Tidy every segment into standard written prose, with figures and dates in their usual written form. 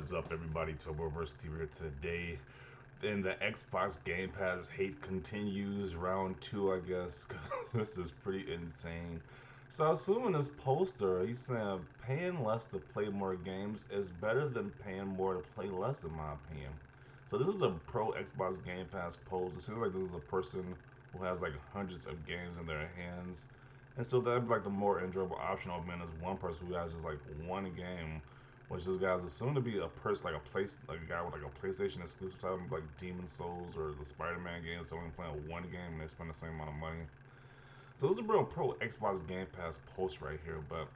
is up, everybody? Turboverse TV here today. And the Xbox Game Pass hate continues, round two, I guess, because this is pretty insane. So, assuming this poster, he's saying paying less to play more games is better than paying more to play less, in my opinion. So, this is a pro Xbox Game Pass post. It seems like this is a person who has like hundreds of games in their hands. And so, that'd be like the more enjoyable option of man is one person who has just like one game, which this guy's assumed to be a person like a guy with like a PlayStation exclusive title like Demon Souls or the Spider-Man games, only playing one game and they spend the same amount of money. So this is a real pro Xbox Game Pass post right here, but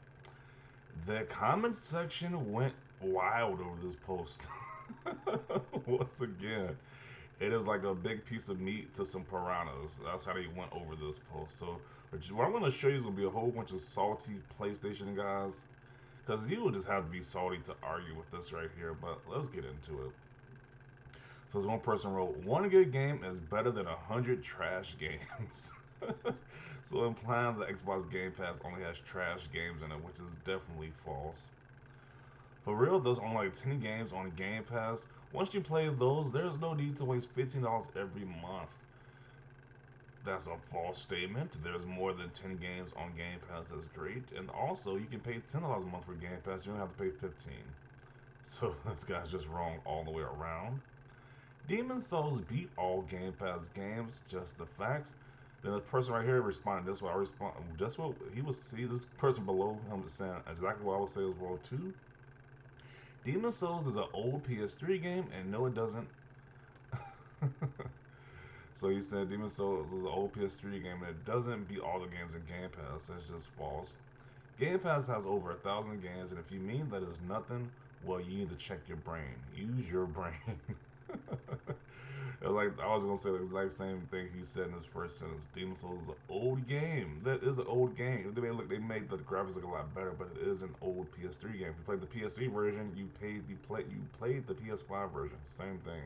the comment section went wild over this post. Once again, it is like a big piece of meat to some piranhas. That's how they went over this post. So what I'm going to show you is going to be a whole bunch of salty PlayStation guys, because you would just have to be salty to argue with this right here, but let's get into it. So this one person wrote, one good game is better than 100 trash games. So implying the Xbox Game Pass only has trash games in it, which is definitely false. For real, there's only like 10 games on Game Pass. Once you play those, there's no need to waste $15 every month. That's a false statement. There's more than 10 games on Game Pass that's great. And also, you can pay $10 a month for Game Pass. You don't have to pay 15. So this guy's just wrong all the way around. Demon Souls beat all Game Pass games, just the facts. Then the person right here responded this way. I respond just what he was. See, this person below him is saying exactly what I would say as well too. Demon Souls is an old PS3 game, and no, it doesn't. So he said Demon Souls is an old PS3 game, and it doesn't beat all the games in Game Pass. That's just false. Game Pass has over 1,000 games, and if you mean that is nothing, well, you need to check your brain. Use your brain. Like I was gonna say the exact same thing he said in his first sentence. Demon Souls is an old game. That is an old game. They made the graphics look a lot better, but it is an old PS3 game. If you played the PS3 version, you played the PS5 version. Same thing.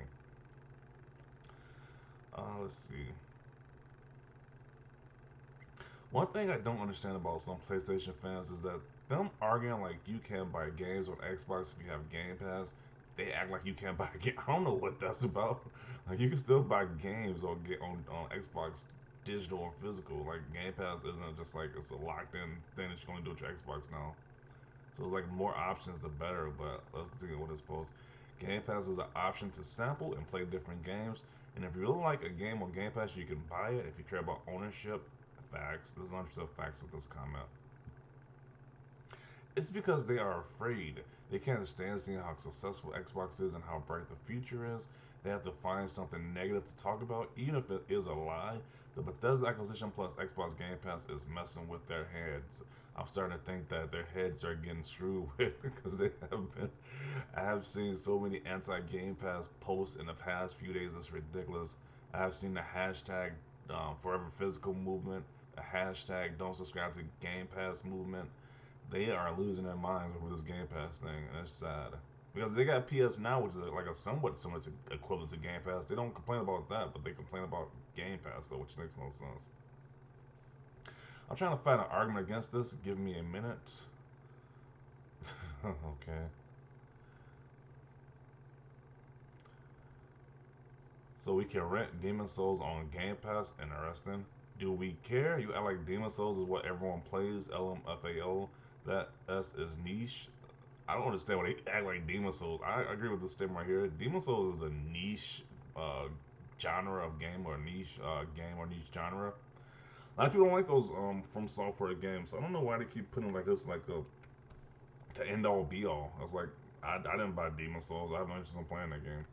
Let's see. One thing I don't understand about some PlayStation fans is that them arguing like you can't buy games on Xbox if you have Game Pass. They act like you can't buy a game. I don't know what that's about. Like you can still buy games on Xbox, digital or physical. Like Game Pass isn't just like it's a locked in thing that you're going to do with your Xbox now. So it's like more options the better. But let's continue with this post. Game Pass is an option to sample and play different games. And if you really like a game on Game Pass, you can buy it. If you care about ownership, facts. There's 100% facts with this comment. It's because they are afraid. They can't stand seeing how successful Xbox is and how bright the future is. They have to find something negative to talk about, even if it is a lie. The Bethesda acquisition plus Xbox Game Pass is messing with their heads. I'm starting to think that their heads are getting screwed with because they have been. I have seen so many anti-Game Pass posts in the past few days. It's ridiculous. I have seen the hashtag Forever Physical movement, the hashtag Don't Subscribe to Game Pass movement. They are losing their minds over this Game Pass thing, and it's sad because they got PS Now, which is like a somewhat similar to equivalent to Game Pass. They don't complain about that, but they complain about Game Pass though, which makes no sense. I'm trying to find an argument against this. Give me a minute. Okay. So we can rent Demon Souls on Game Pass. Interesting. Do we care? You act like Demon Souls is what everyone plays. LMFAO. That S is niche. I don't understand why they act like Demon Souls. I agree with this statement right here. Demon Souls is a niche uh, genre of game or niche game or niche genre. A lot of people don't like those from software games. So I don't know why they keep putting like this like the end all be all. I was like, I didn't buy Demon Souls. I have no interest in playing that game.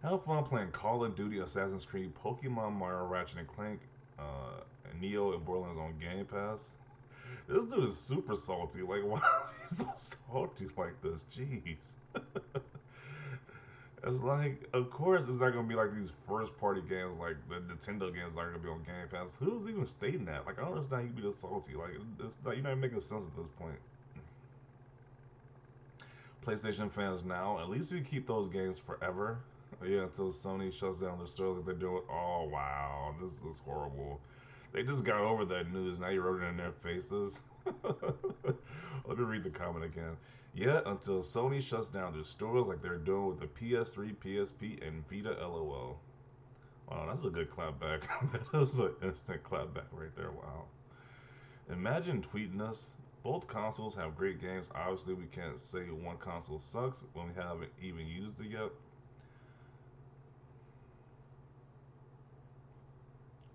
I have fun playing Call of Duty, Assassin's Creed, Pokemon, Mario, Ratchet and Clank, and Neo and Borderlands on Game Pass. This dude is super salty. Like, why is he so salty like this? Jeez. It's like, of course, it's not gonna be like these first party games, like the Nintendo games, are gonna be on Game Pass. Who's even stating that? Like, I don't understand how you can be this salty. Like, it's not, you're not making sense at this point. PlayStation fans now, at least we keep those games forever. Yeah, until Sony shuts down their servers like they're doing. Oh wow, this is horrible. They just got over that news. Now you wrote it in their faces. Let me read the comment again. Yet until Sony shuts down their stores like they're doing with the PS3, PSP, and Vita, LOL. Wow, that's a good clapback. That is an instant clapback right there. Wow. Imagine tweeting us. Both consoles have great games. Obviously, we can't say one console sucks when we haven't even used it yet.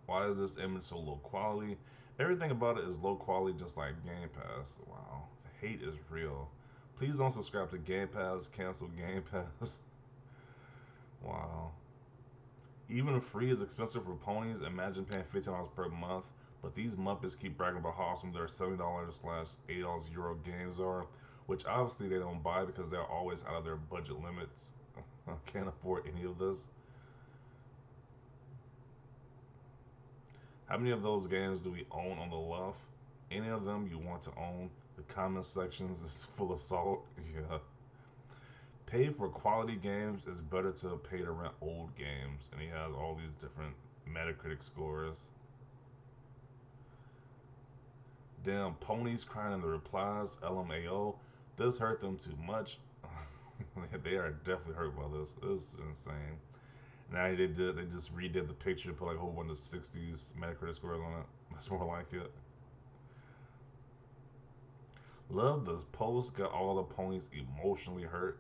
Why is this image so low quality? Everything about it is low quality, just like Game Pass. Wow, the hate is real. Please don't subscribe to Game Pass. Cancel Game Pass. Wow. Even free is expensive for ponies. Imagine paying $15 per month. But these Muppets keep bragging about how awesome their $70 slash $80 Euro games are, which obviously they don't buy because they're always out of their budget limits. I can't afford any of this. How many of those games do we own on the left? Any of them you want to own? The comment sections is full of salt. Yeah. Pay for quality games is better to pay to rent old games. And he has all these different Metacritic scores. Damn, ponies crying in the replies. LMAO. This hurt them too much. They are definitely hurt by this. This is insane. Now they just redid the picture, put like a whole bunch of '60s Metacritic scores on it. That's more like it. Love this post. Got all the ponies emotionally hurt.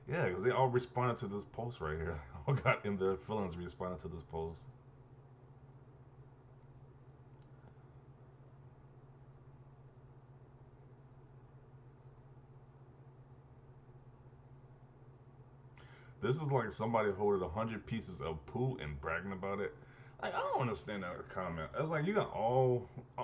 Yeah, because they all responded to this post right here. All got in their feelings responding to this post. This is like somebody holding 100 pieces of poo and bragging about it. Like I don't understand that comment. It's like you got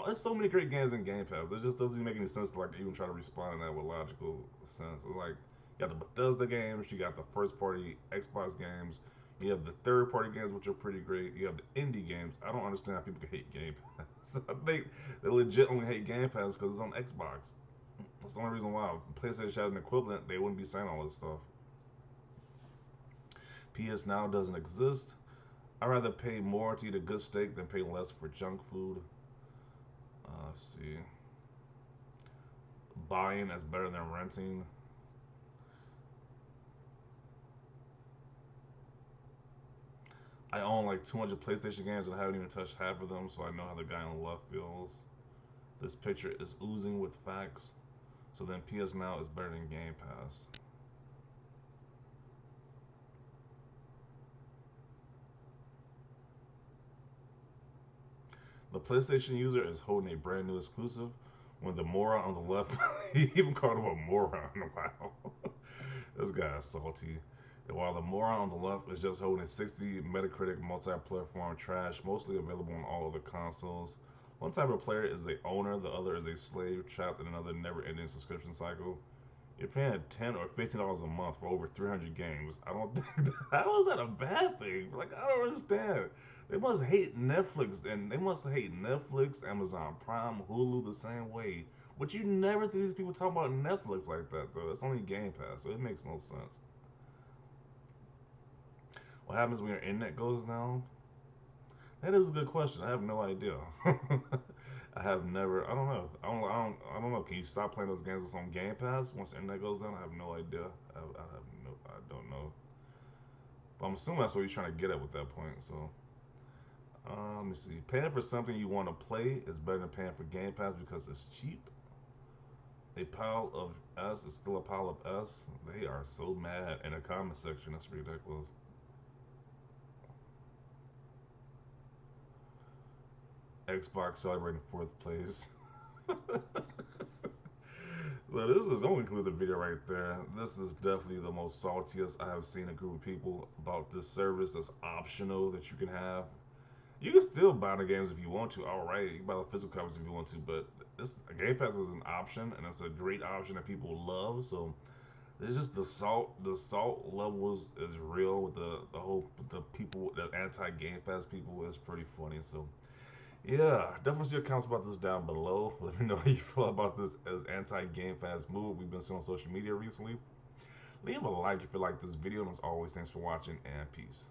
there's so many great games in Game Pass. It just doesn't even make any sense to like even try to respond to that with logical sense. It's like you got the Bethesda games, you got the first party Xbox games, you have the third party games which are pretty great. You have the indie games. I don't understand how people can hate Game Pass. I think they legitimately hate Game Pass because it's on Xbox. That's the only reason why. PlayStation had an equivalent, they wouldn't be saying all this stuff. PS Now doesn't exist. I'd rather pay more to eat a good steak than pay less for junk food. Let's see. Buying is better than renting. I own like 200 PlayStation games and I haven't even touched half of them, so I know how the guy on the left feels. This picture is oozing with facts. So then PS Now is better than Game Pass. The PlayStation user is holding a brand new exclusive when the moron on the left, he even called him a moron. Wow. This guy is salty. And while the moron on the left is just holding 60 Metacritic multi-platform trash, mostly available on all other consoles. One type of player is a owner, the other is a slave trapped in another never-ending subscription cycle. You're paying $10 or $15 a month for over 300 games. I don't think how is that a bad thing? Like I don't understand. They must hate Netflix, and they must hate Netflix, Amazon Prime, Hulu the same way. But you never see these people talk about Netflix like that, though. It's only Game Pass, so it makes no sense. What happens when your internet goes down? That is a good question. I have no idea. I have never. I don't know. I don't know. Can you stop playing those games that's on Game Pass once the internet goes down? I have no idea. I have no. I don't know. But I'm assuming that's what you're trying to get at with that point. So let me see. Paying for something you want to play is better than paying for Game Pass because it's cheap. A pile of S is still a pile of S. They are so mad in the comment section. That's ridiculous. Xbox celebrating fourth place. So this is going to conclude the video right there. This is definitely the most saltiest I have seen a group of people about this service that's optional that you can have. You can still buy the games if you want to. All right, you can buy the physical copies if you want to, but this Game Pass is an option, and it's a great option that people love. So it's just the salt. The salt levels is real with the whole the people, the anti Game Pass people is pretty funny. So yeah, definitely see your comments about this down below. Let me know how you feel about this as anti-Game Pass move we've been seeing on social media recently. Leave a like if you like this video, and as always, thanks for watching and peace.